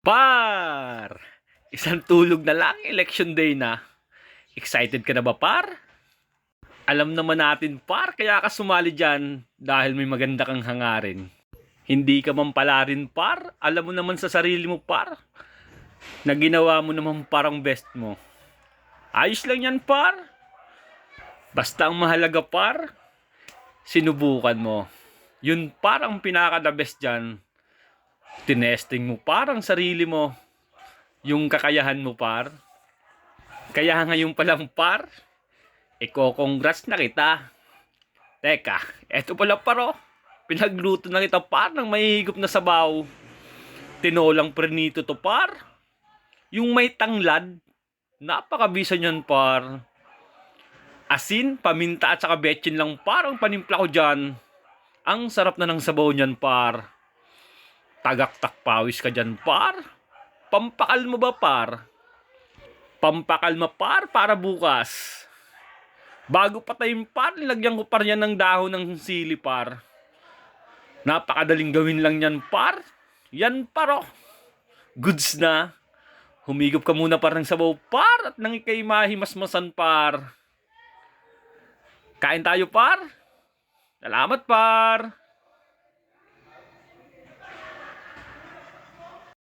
Par! Isang tulog na lang, election day na. Excited ka na ba, par? Alam naman natin, par, kaya ka sumali dyan dahil may maganda kang hangarin. Hindi ka man pala rin, par. Alam mo naman sa sarili mo, par, na ginawa mo naman parang best mo. Ayos lang yan, par. Basta ang mahalaga, par, sinubukan mo. Yun parang pinaka-the best dyan. Tinesting mo parang sarili mo. Yung kakayahan mo, par. Kaya ngayon palang, par, congrats na kita. Teka, eto pala, paro. Pinagluto na kita, par, ng mahihigop na sabaw. Tinolang prenito to, par. Yung may tanglad. Napakabisa niyan, par. Asin, paminta at saka betchin lang, par, ang panimpla ko dyan. Ang sarap na ng sabaw niyan, par. Tagaktak pawis ka dyan, par. Pampakal mo ba, par? Pampakalma, par, para bukas. Bago patayin, par, nilagyan ko par yan ng dahon ng sili, par. Napakadaling gawin lang yan, par. Yan, par, oh. Goods na. Humigop ka muna, par, ng sabaw, par, at nang ikay mahimasmasan, par. Kain tayo, par. Salamat, par.